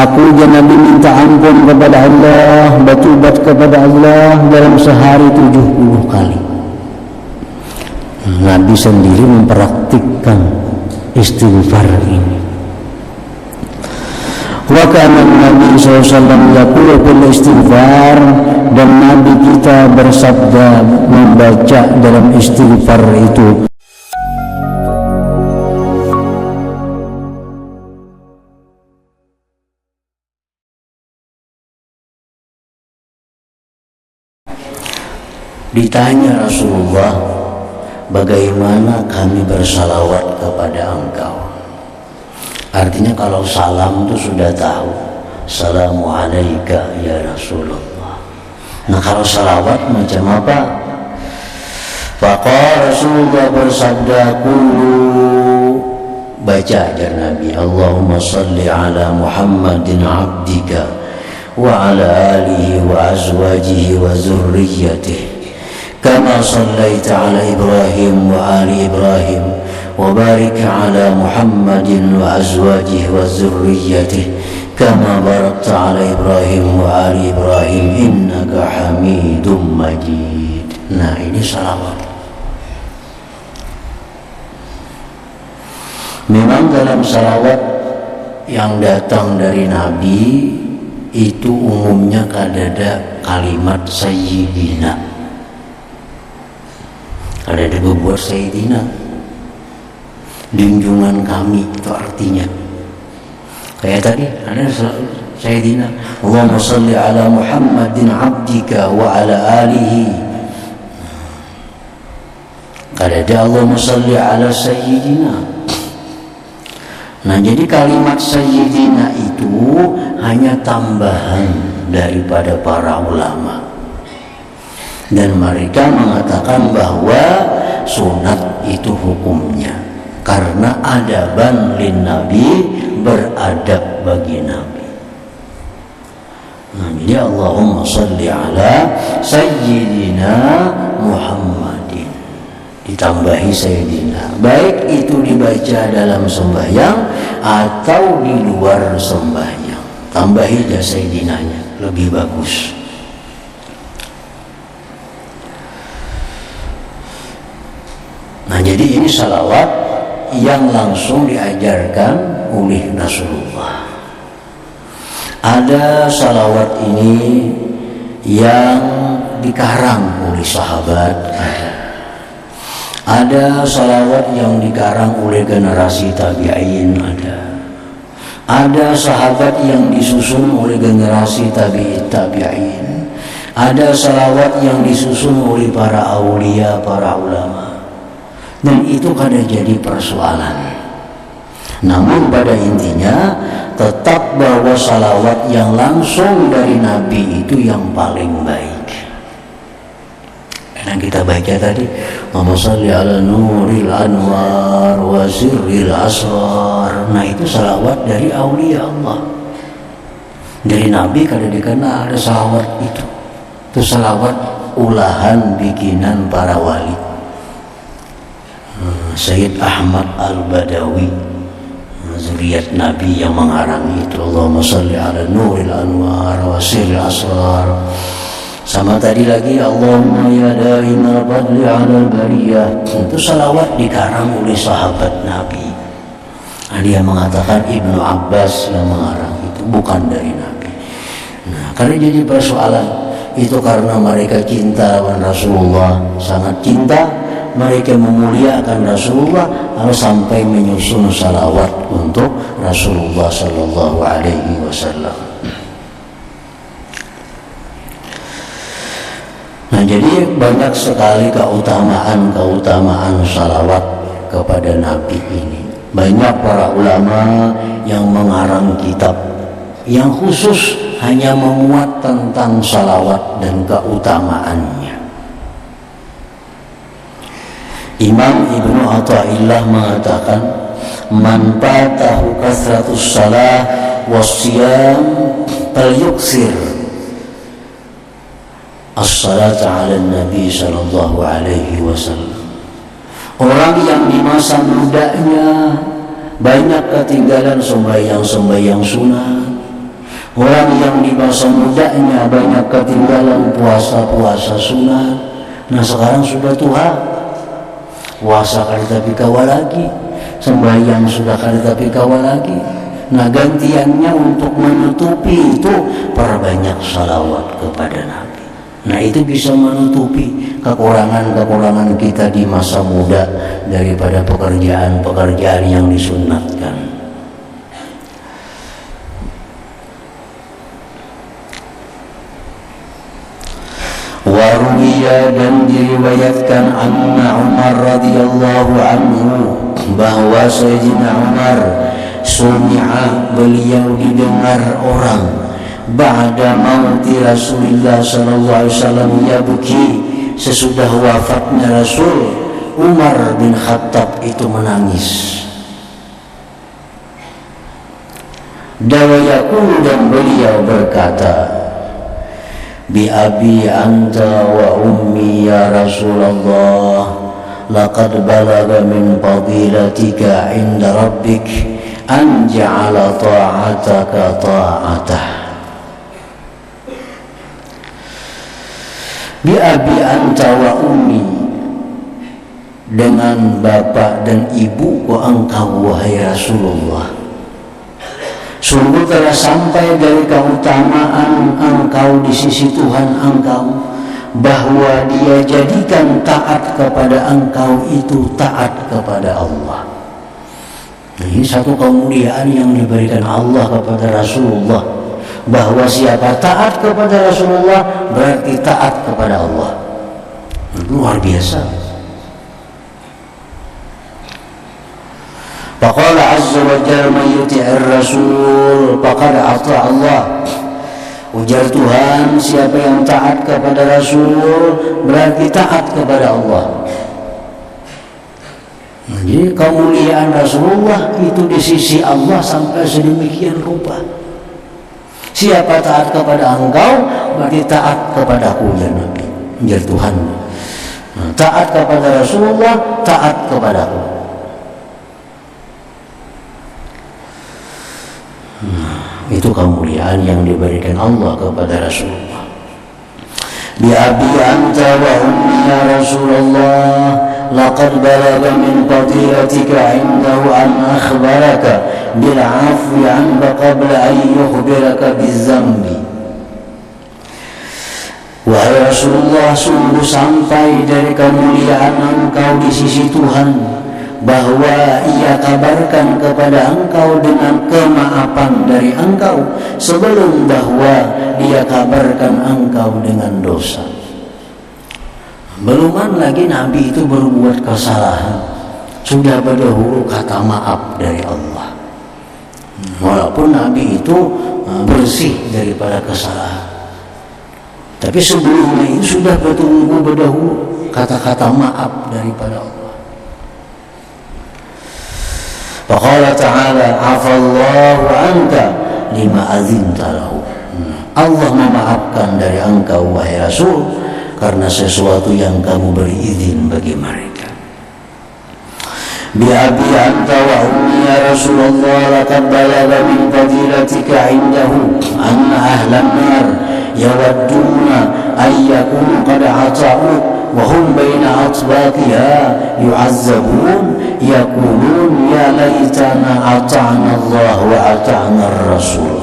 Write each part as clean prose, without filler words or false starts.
Aku dan Nabi minta ampun kepada Allah, bertobat kepada Allah dalam sehari 70 kali. Nabi sendiri mempraktikkan istighfar ini. Wa kana Nabi SAW yaqulu bil istighfar, dan Nabi kita bersabda membaca dalam istighfar itu. Ditanya Rasulullah, bagaimana kami bersalawat kepada engkau? Artinya kalau salam itu sudah tahu, Assalamu alayka ya Rasulullah. Nah kalau salawat macam apa? Faqala Rasulullah bersabda, qulu, baca ajar Nabi, Allahumma salli ala Muhammadin abdika wa ala alihi wa azwajihi wa zurriyyatihi kama sallaita ala Ibrahim wa ali Ibrahim wa barik ala Muhammadin wa azwajihi wa zurriyyatihi kama barakta ala Ibrahim wa ali Ibrahim innaka Hamidum Majid. Nah ini salawat. Memang dalam salawat yang datang dari Nabi itu umumnya ada kalimat Sayyidina, ada buat Sayyidina, junjungan kami, itu artinya. Kayak tadi ada Sayyidina, Allahumma salli ala Muhammadin abdika wa ala alihi. Ada Allahumma salli ala Sayyidina. Nah jadi kalimat Sayyidina itu hanya tambahan daripada para ulama, dan mereka mengatakan bahwa sunat itu hukumnya karena adaban lin Nabi, beradab bagi Nabi. Nah jadi Allahumma salli ala Sayyidina Muhammadin, ditambahi Sayyidina, baik itu dibaca dalam sembahyang atau di luar sembahyang, tambahi aja Sayyidinanya, lebih bagus. Nah jadi ini salawat yang langsung diajarkan oleh Rasulullah. Ada salawat ini yang dikarang oleh sahabat, ada salawat yang dikarang oleh generasi tabi'in, ada sahabat yang disusun oleh generasi tabi'in, ada salawat yang disusun oleh para aulia, para ulama. Dan itu kadang jadi persoalan. Namun pada intinya tetap bahwa salawat yang langsung dari Nabi itu yang paling baik. Yang kita baca tadi, Allahumma shalli ala nuril anwar wa sirril asrar. Nah itu salawat dari aulia Allah. Dari Nabi kadang dikenal ada salawat itu. Itu salawat ulahan bikinan para wali. Sayyid Ahmad Al-Badawi, zuriat Nabi yang mengarang itu, Allahumma salli ala nuril anwar wa sirril asrar. Sama tadi lagi, Allahumma ya da'imal fadli ala bariyah. Itu salawat dikarang oleh sahabat Nabi. Dia mengatakan Ibnu Abbas yang mengarang itu, bukan dari Nabi. Nah, karena jadi persoalan itu karena mereka cinta dengan Rasulullah, sangat cinta. Mereka memuliakan Rasulullah, lalu sampai menyusun salawat untuk Rasulullah Sallallahu Alaihi Wasallam. Nah jadi banyak sekali keutamaan salawat kepada Nabi ini. Banyak para ulama yang mengarang kitab yang khusus hanya memuat tentang salawat dan keutamaannya. Imam Ibnu Athaillah mengatakan, man fatahu kasratus salah wassiyam falyuksir as-salata ala Nabi sallallahu alaihi wasallam. Orang yang di masa mudanya banyak ketinggalan sembahyang sunat, Orang yang di masa mudanya banyak ketinggalan puasa-puasa sunat, nah sekarang sudah tua, puasa kali tapi kawal lagi, sembahyang sudah kali tapi kawal lagi. Nah gantiannya untuk menutupi itu perbanyak salawat kepada Nabi. Nah itu bisa menutupi kekurangan-kekurangan kita di masa muda daripada pekerjaan-pekerjaan yang disunatkan. Waruwiya, dan diriwayatkan anna Umar radhiyallahu anhu, bahwa Sayyidina Umar sumi'a, beliau didengar orang, ba'da mauti Rasulullah sallallahu alaihi wasallam yabki, sesudah wafatnya Rasul, Umar bin Khattab itu menangis. Dawayakul, dan beliau berkata, bi abi anta wa ummi ya Rasulullah, laqad balaga min fadilatika inda rabbik an ja'ala ta'ataka ta'atah. Bi abi anta wa ummi, dengan bapak dan ibuku engkau wahai Rasulullah, sungguh telah sampai dari keutamaan engkau di sisi Tuhan engkau, bahwa Dia jadikan taat kepada engkau itu taat kepada Allah. Ini satu kemuliaan yang diberikan Allah kepada Rasulullah, bahwa siapa taat kepada Rasulullah berarti taat kepada Allah. Luar biasa. Faqala azza wa jalla man yuti'ir rasul faqad ata Allah. Ujar Tuhan, siapa yang taat kepada Rasul berarti taat kepada Allah. Jadi kemuliaan Rasulullah itu di sisi Allah sampai sedemikian rupa. Siapa taat kepada engkau berarti taat kepadaku ya Nabi. Ujar Tuhan. Taat kepada Rasulullah, taat kepadaku. Itu kemuliaan yang diberikan Allah kepada Rasulullah. Bi abi anta wa ummi ya Rasulullah, laqad balagha min fadilatika indahu an akhbaraka bil afwi anka qabla an yukhbiraka bizzambi. Wahai Rasulullah, sungguh sampai dari kemuliaan engkau di sisi Tuhan, bahwa Ia kabarkan kepada engkau dengan kemaafan dari engkau sebelum bahwa Dia kabarkan engkau dengan dosa. Beluman lagi Nabi itu berbuat kesalahan, sudah berdahulu kata maaf dari Allah. Walaupun Nabi itu bersih daripada kesalahan, tapi sebelumnya itu sudah bertunggu berdahulu kata-kata maaf daripada Allah. Faqala ta'ala afallahu anka lima azinta lahu. Allah memaafkan dari engkau wahai Rasul karena sesuatu yang kamu beri izin bagi mereka. Bi abi anta wa ummi ya Rasulullah, laqad balagha min fadilatika indahu anna ahlan nar yawadduna ay yakunu qad ata'u wa hum baina atbaqiha yu'azzabun yaqulun ya laitana ata'na Allah wa ata'na ar-rasul.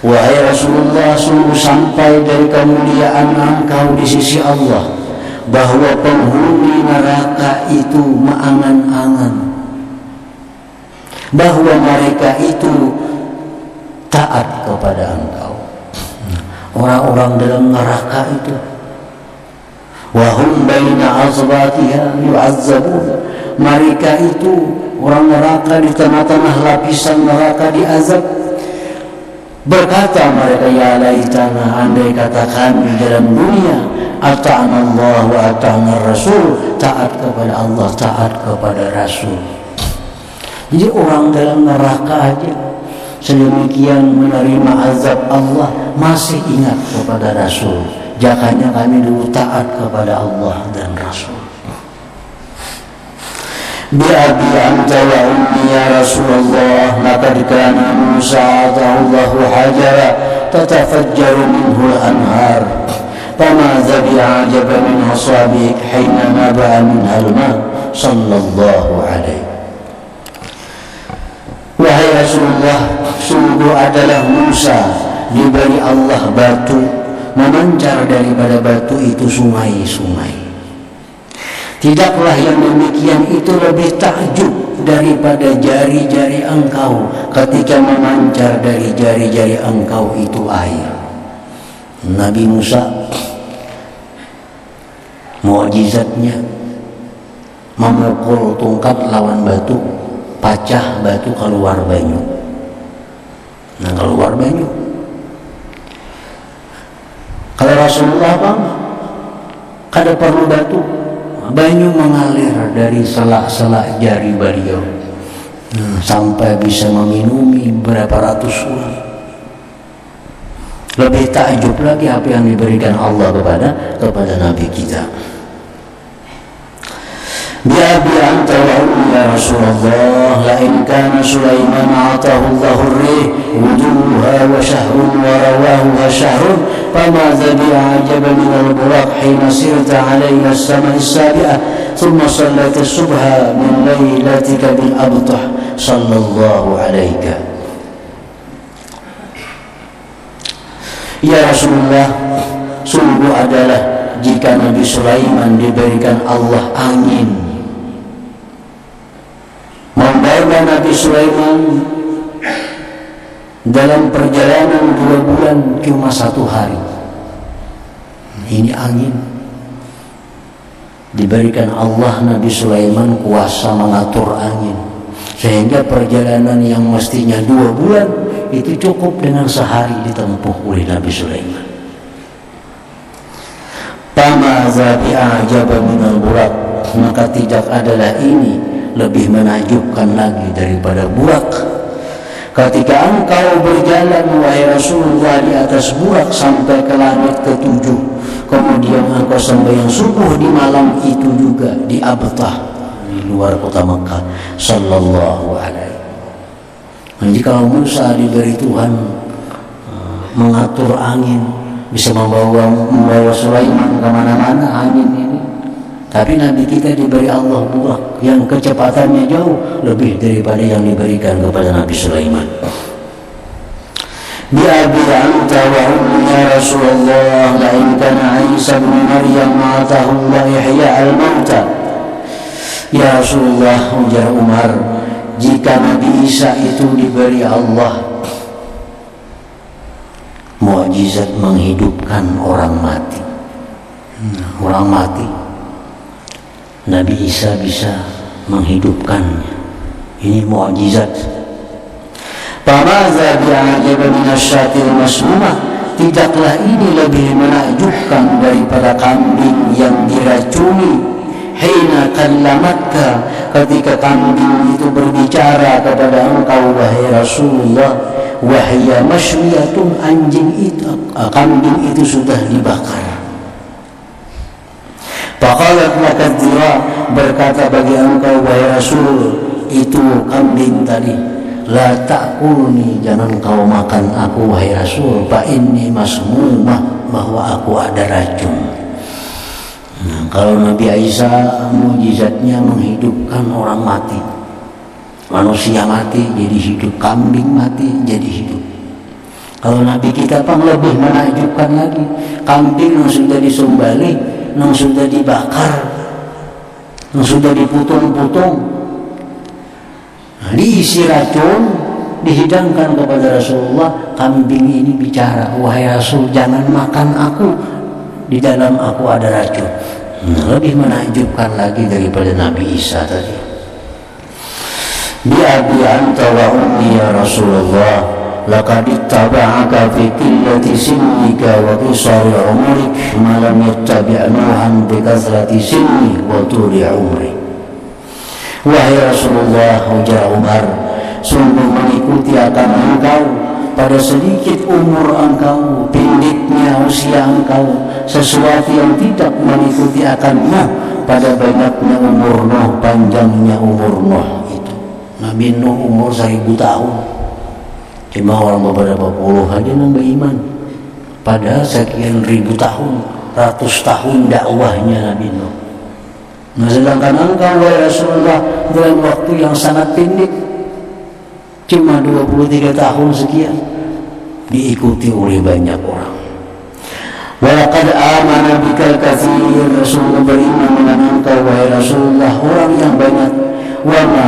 Wahai Rasulullah, sungguh sampai dari kemuliaan engkau di sisi Allah, bahwa penghuni neraka itu mengangan-angan bahwa mereka itu taat kepada engkau. Orang-orang dalam neraka itu, wahum baina asbatiha yu'azzabun, mereka itu orang neraka di tengah-tengah lapisan neraka diazab. Berkata mereka, ya laitana, andai kata kami dalam dunia ata'na Allah wa ata'na Rasul, taat kepada Allah, taat kepada Rasul. Jadi orang dalam neraka aja sedemikian menerima azab Allah masih ingat kepada Rasul. Jakanya kami dulu taat kepada Allah dan Rasul. Bi abi anta wa ummi ya Rasulullah, laqad kana Musa hajara tatafajjaru minhu al-anhar famaza bi'ajaba min asabi'ik hina naba'a minha al-ma sallallahu alaihi. Wahai Rasulullah, sungguh adalah Musa diberi Allah batu, memancar daripada batu itu sungai-sungai. Tidaklah yang demikian itu lebih takjub daripada jari-jari engkau ketika memancar dari jari-jari engkau itu air. Nabi Musa mukjizatnya memukul tongkat lawan batu, pecah batu keluar banyu. Nah, keluar banyu. Kalau Rasulullah bang, kada perlu batu, banyu mengalir dari selak-selak jari beliau, sampai bisa meminumi berapa ratus orang. Lebih takjub lagi apa yang diberikan Allah kepada Nabi kita. Biabi anta wa ummi ya Rasulullah, la in kana Sulaiman atahu Allahu ar-rih wujuha wa shahrun wa rawahu wa shahrun fama zabi ajaba min al-buraq hina sirta alayha as-sama'i as-sabi'ah thumma sallata subha min laylatika bil abtah sallallahu alayka. Ya Rasulullah, sungguh adalah jika Nabi Sulaiman diberikan Allah angin, membawa Nabi Sulaiman dalam perjalanan 2 bulan cuma 1 hari. Ini angin diberikan Allah, Nabi Sulaiman kuasa mengatur angin, sehingga perjalanan yang mestinya 2 bulan itu cukup dengan sehari ditempuh oleh Nabi Sulaiman. Famaza bi'ajaba minal burak, maka tidak adalah ini lebih menakjubkan lagi daripada burak. Ketika engkau berjalan wahai Rasulullah di atas burak sampai ke langit ke-7, kemudian engkau sembahyang subuh di malam itu juga di Abtah, di luar kota Mekah sallallahu alaihi. Jadi kalau Musa diberi Tuhan mengatur angin, bisa membawa Sulaiman kemana-mana angin ini, tapi Nabi kita diberi Allah burak yang kecepatannya jauh lebih daripada yang diberikan kepada Nabi Sulaiman. Bi'abi anta wa ummi ya Rasulullah, la in kana Isa bin Maryam atahu Allah ihya al-mauta. Ya Rasulullah, ujar Umar, jika Nabi Isa itu diberi Allah mukjizat menghidupkan orang mati, orang mati, Nabi Isa bisa menghidupkannya. Ini mukjizat. Famaza bi'ajaba minasyatil masmumah, tidaklah ini lebih menakjubkan daripada kambing yang diracuni. Hina kallamatka, ketika kambing itu berbicara kepada engkau wahai Rasulullah, wahya masyiyatun, anjing itu, kambing itu sudah dibakar. Faqalat laka dzira, berkata bagi engkau wahai Rasul, itu kambing tadi, la ta'kulni, jangan kau makan aku wahai Rasul, fa inni masmumah, bahwa aku ada racun. Nah, kalau Nabi Isa mukjizatnya menghidupkan orang mati, manusia mati jadi hidup, kambing mati jadi hidup. Kalau Nabi kita pun lebih menakjubkan lagi, kambing yang sudah disembelih, yang sudah dibakar, yang sudah diputung-putung, nah, diisi racun, dihidangkan kepada Rasulullah. Kambing ini bicara, wahai Rasul, jangan makan aku, di dalam aku ada racun. Lebih menakjubkan lagi daripada Nabi Isa tadi. Bi'abi anta wa ummi ya Rasulullah, laqad ittaba'aka fi qillati sinnika wa qisari umrik ma lam yattabi' nuhan bi kasrati sinni wa tuli umri. Wahai Rasulullah, ujar Umar, sungguh mengikuti akan engkau pada sedikit umur engkau, pendeknya usia engkau, sesuatu yang tidak mengikuti akan Nuh pada banyaknya umur Nuh, panjangnya umur Nuh itu. Nabi Nuh umur 1000 tahun, Cuma orang beberapa puluh aja nambah iman. Padahal sekian ribu tahun, ratus tahun dakwahnya Nabi Nuh. Nah, sedangkan engkau wahai Rasulullah dalam waktu yang sangat pendek, cuma 23 tahun sekian, diikuti oleh banyak orang. Walaqad amana bikal katsir, Rasulullah beriman dengan engkau wahai Rasulullah orang yang banyak. Wa ma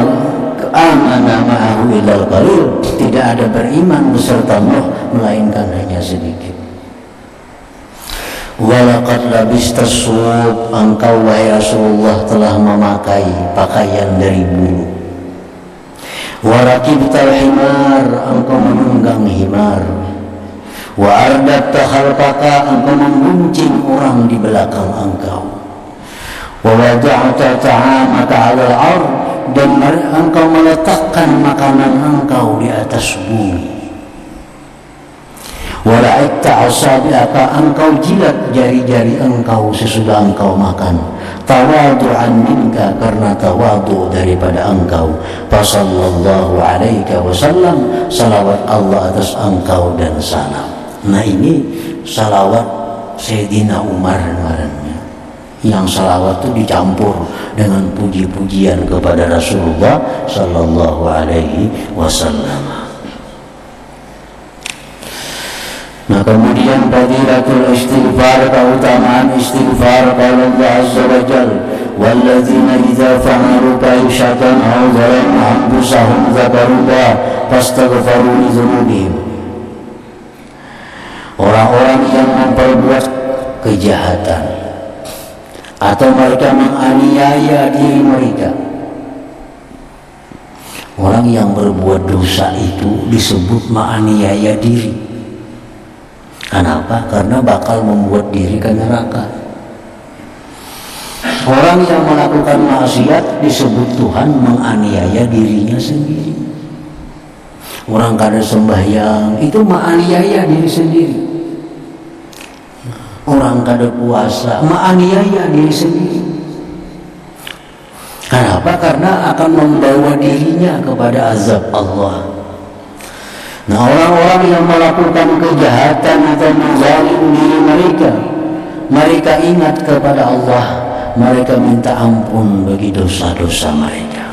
amana ma'ahu illal qalil, tidak ada beriman beserta Nuh melainkan hanya sedikit. Walaqad labista sub, engkau wahai Rasulullah telah memakai pakaian dari bulu. Warakibtal himar, engkau menunggang himar. Wa ardatta khalqaka, engkau mengguncing orang di belakang engkau. Wa wada'ta ta'amaka 'alal 'ard, dan engkau meletakkan makanan engkau di atas bumi. Wa la'atta asabi'aka, engkau jilat jari-jari engkau sesudah engkau makan. Tawadu'an minka, karena tawadu daripada engkau. Sallallahu alaihi wasallam, salawat Allah atas engkau dan salam. Nah, ini salawat Sayyidina Umar namanya. Yang salawat itu dicampur dengan puji-pujian kepada Rasulullah sallallahu alaihi wasallam. Nah, kemudian fadilatul istighfar, keutamaan istighfar. Qala Allah azza wa jalla, walladzina idza fa'alu fahishatan aw zalamu anfusahum dzakarullah fastaghfiru li dzunubihim. Orang-orang yang memperbuat kejahatan atau mereka menganiaya diri mereka. Orang yang berbuat dosa itu disebut menganiaya diri. Kenapa? Karena bakal membuat diri ke neraka. Orang yang melakukan maksiat disebut Tuhan menganiaya dirinya sendiri. Orang kada sembahyang itu menganiaya diri sendiri. Orang kada puasa menganiaya diri sendiri. Kenapa? Karena akan membawa dirinya kepada azab Allah. Nah, orang-orang yang melakukan kejahatan atau menzalim diri mereka, mereka ingat kepada Allah, mereka minta ampun bagi dosa-dosa mereka.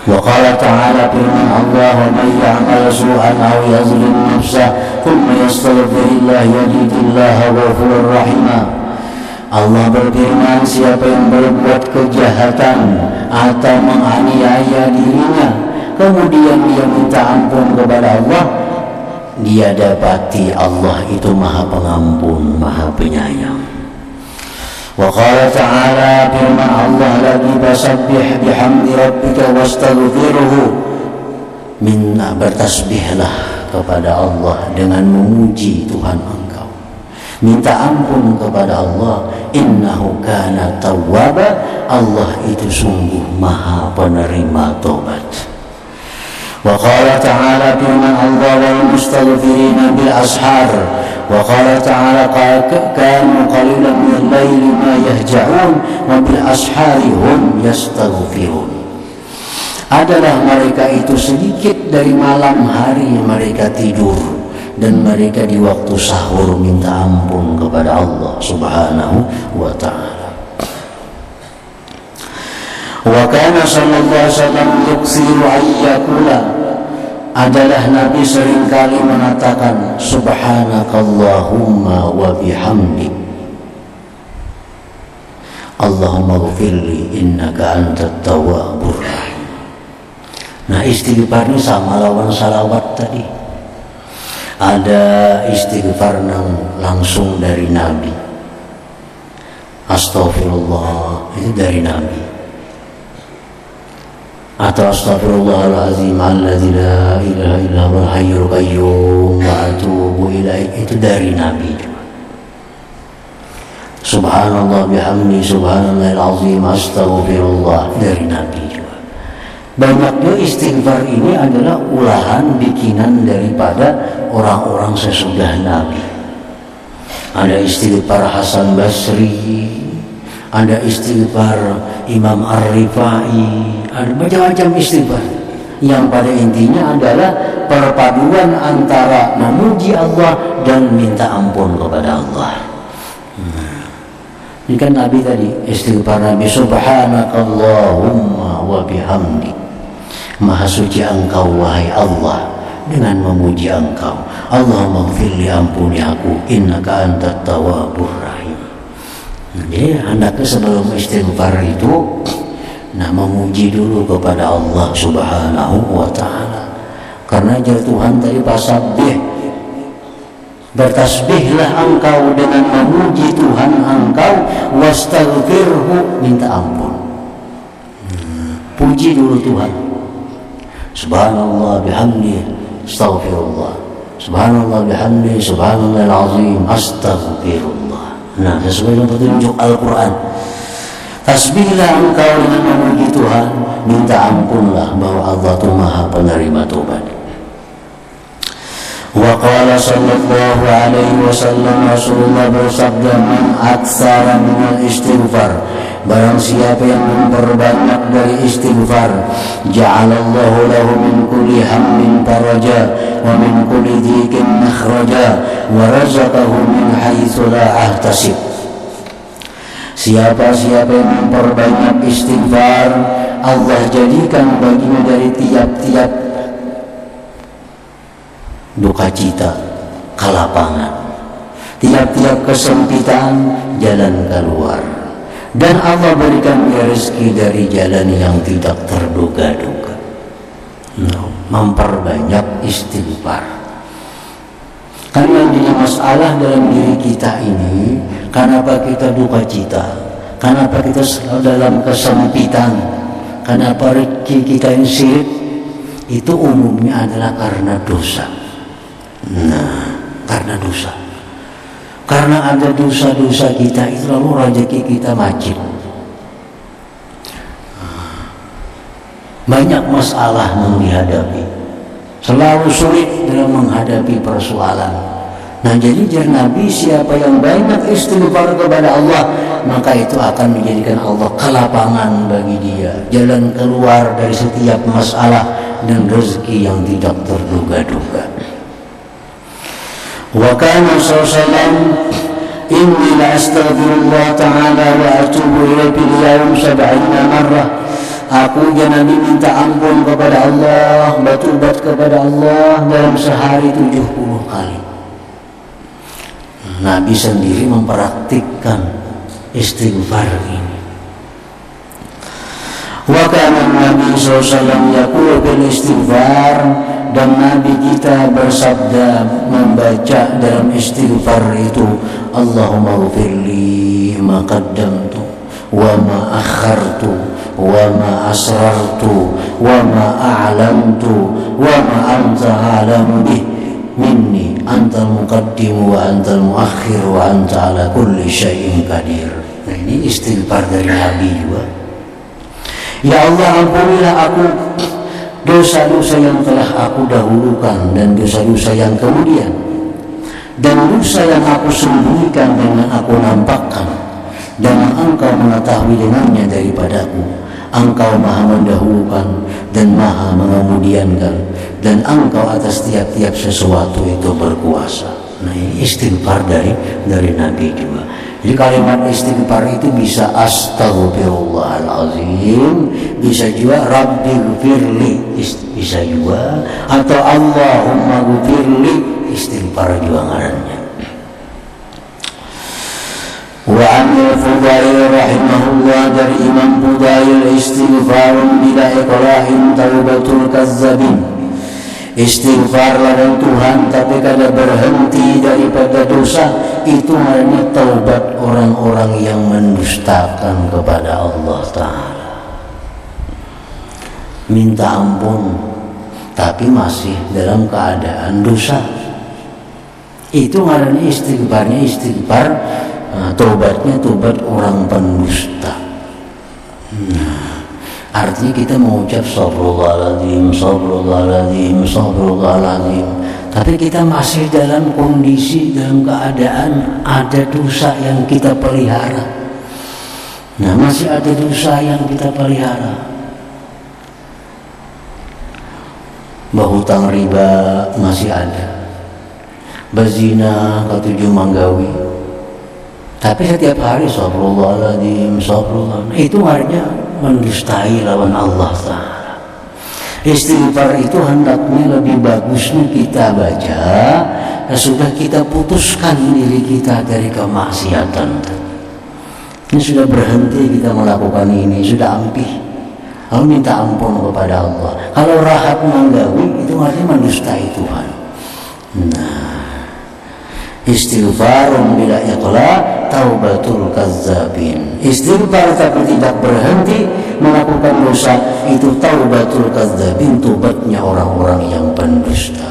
Wa qala ta'ala, firman Allah, wa may ya'mal su'an aw yazlim nafsah thumma yastaghfirillah yajidillaha ghafurur rahima. Allah berfirman, siapa yang berbuat kejahatan atau menganiaya dirinya, kemudian dia minta ampun kepada Allah, dia dapati Allah itu Maha Pengampun, Maha Penyayang. Wa qala ta'ala, firman Allah lagi, fasabbih bihamdi rabbika wastaghfiruhu. Minna, bertasbihlah kepada Allah dengan memuji Tuhan engkau. Minta ampun kepada Allah, innahu kana tawwaba, Allah itu sungguh Maha penerima tobat. Wa qala ta'ala, firman Allah, wal mustaghfirina bil ashar. Wa qala ta'ala, kanu qalilan minal laili ma yahja'un wa bil ashari hum yastaghfirun. Adalah mereka itu sedikit dari malam hari mereka tidur, dan mereka di waktu sahur minta ampun kepada Allah subhanahu wa ta'ala. Wa kana sallallahu alaihi wasallam yuksiru ayyakula, adalah Nabi seringkali mengatakan subhanakallahumma wa bihamdik Allahumma ghfirli innaka antat tawwabur rahim. Nah, istighfar ini sama lawan salawat tadi. Ada istighfar langsung dari Nabi, astaghfirullah, itu dari Nabi. Atau astaghfirullahaladzim alladzi la ilaha illa huwal hayyul qayyum wa atubu ilaih, itu dari Nabi juga. Subhanallah bihamdi subhanallahil azim astaghfirullah, dari Nabi juga. Banyaknya istighfar ini adalah ulahan bikinan daripada orang-orang sesudah Nabi. Ada istighfar Hasan Basri, ada istighfar Imam Ar-Rifai, ada macam-macam istighfar. yang pada intinya adalah perpaduan antara memuji Allah dan minta ampun kepada Allah. Ini kan Nabi tadi istighfar Nabi, subhanakallahumma wa bihamdi, maha suci engkau wahai Allah dengan memuji engkau. Allahumma gfirli, ampuni aku, innaka antat tawwabur rahim. Jadi hendaknya sebelum istighfar itu memuji dulu kepada Allah subhanahu wa ta'ala. Karena Tuhan tadi pasabbih, bertasbihlah engkau dengan memuji Tuhan engkau, wastaghfirhu, minta ampun. Puji dulu Tuhan, subhanallah bihamdi, astaghfirullah, subhanallah bihamdi, subhanallahil azim, astaghfirullah. Nah, sesuai dengan petunjuk Al-Quran. Tasbihlah engkau dengan memuji Tuhan, minta ampunlah bahwa Allah itu maha penerima tobat. Wa qala sallallahu alaihi wasallam, Rasulullah bersabda, man aktsara minal istighfar, barang siapa yang memperbanyak dari istighfar, ja'alallahu lahu min kulli hammin faraja wa min kulli dhiqin makhraja wa razaqahu min haitsu la ahtasib. Siapa yang memperbanyak istighfar, Allah jadikan baginya dari tiap-tiap duka cita kelapangan, tiap-tiap kesempitan jalan keluar, dan Allah berikan dia rezeki dari jalan yang tidak terduga-duga. Memperbanyak istighfar. Karena jadi masalah dalam diri kita ini, kenapa kita duka cita, kenapa kita selalu dalam kesempitan, kenapa rezeki kita yang sulit, itu umumnya adalah karena dosa. Karena dosa. Karena ada dosa-dosa kita, itu lalu rezeki kita macet. Banyak masalah yang dihadapi, selalu sulit dalam menghadapi persoalan. Jadi jar Nabi, siapa yang banyak istighfar kepada Allah, maka itu akan menjadikan Allah kelapangan bagi dia, jalan keluar dari setiap masalah dan rezeki yang tidak terduga-duga. Wa kana sallallahu inni la astaghfirullah ta'ala wa atubu ilaihi bil yawm 70 marrah. Aku Nabi minta ampun kepada Allah, bertobat kepada Allah dalam sehari 70 kali. Nabi sendiri mempraktikkan istighfar ini. Wa kana Nabi sallallahu yaqulu bil istighfar, dan Nabi kita bersabda membaca dalam istighfar itu, Allahumma ghfirli ma qaddamtu wa ma akhartu wa ma asrartu wa ma a'lamtu wa ma anta a'lamu bih minni antal muqaddim wa antal muakhir wa anta ala kulli syai'in qadir. Nah, ini istighfar dari Nabi juga. Ya Allah, ampunilah aku dosa-dosa yang telah aku dahulukan dan dosa-dosa yang kemudian, dan dosa yang aku sembunyikan dengan aku nampakkan, dan Engkau mengetahui dengannya daripadaku. Engkau maha mendahulukan dan maha mengemudiankan, dan Engkau atas tiap-tiap sesuatu itu berkuasa. Nah, ini istighfar dari Nabi juga. Jadi kalimat istighfar itu bisa astaghfirullahalazim, bisa juga rabbighfirli, bisa juga, atau Allahumma ghfirli, istighfar juga ngarannya. Wa anil Fudail rahimahullah, dari Imam Fudail, istighfarun bila iqrahin taubatul kazzabin. Istighfarlah dan Tuhan tapi kada berhenti daripada dosa, itu namanya taubat orang-orang yang mendustakan kepada Allah Ta'ala. Minta ampun tapi masih dalam keadaan dosa, itu namanya istighfarnya istighfar, taubatnya taubat orang pendusta. Artinya kita mengucap Astagfirullahaladzim, Astagfirullahaladzim, Astagfirullahaladzim, tapi kita masih dalam kondisi, dalam keadaan ada dosa yang kita pelihara. Masih ada dosa yang kita pelihara. Bahutang riba masih ada, berzina ketujuh manggawi. Tapi setiap hari astagfirullahaladzim, astagfirullah, itu artinya mendustai lawan Allah Ta'ala. Istighfar itu hendaknya lebih bagusnya kita baca sudah kita putuskan diri kita dari kemaksiatan. Ini sudah berhenti kita melakukan ini, sudah ampih, lalu minta ampun kepada Allah. Kalau rahat manggawi itu artinya mendustai Tuhan. Nah, istighfarun bila iqla taubatul kazzabin. Istighfar tapi tidak berhenti melakukan dosa itu taubatul kazzabin, tobatnya orang-orang yang pendusta.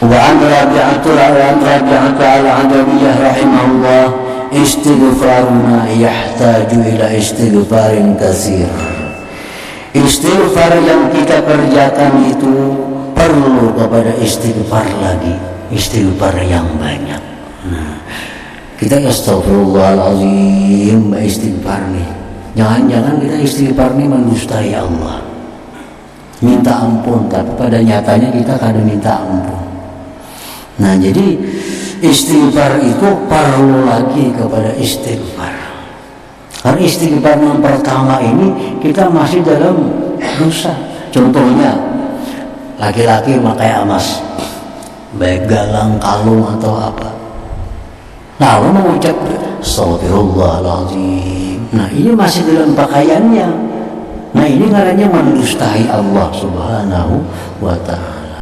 Wa an Rabi'atul al-Adawiyah rahimahullah, istighfaruna yahtaju ila istighfarin katsir. Istighfar yang kita kerjakan itu perlu kepada istighfar lagi, istighfar yang banyak. Nah, kita astagfirullahaladzim istighfar nih. Jangan-jangan kita istighfar nih mendustai Allah, minta ampun, tapi pada nyatanya kita kadang minta ampun. Nah, jadi istighfar itu perlu lagi kepada istighfar. Karena istighfar yang pertama ini kita masih dalam dosa. Contohnya laki-laki pakai emas, baik galang, kalung atau apa, lalu mengucap astagfirullahaladzim. Nah, ini masih dalam pakaiannya. Nah, ini ngarannya mendustai Allah Subhanahu wa ta'ala.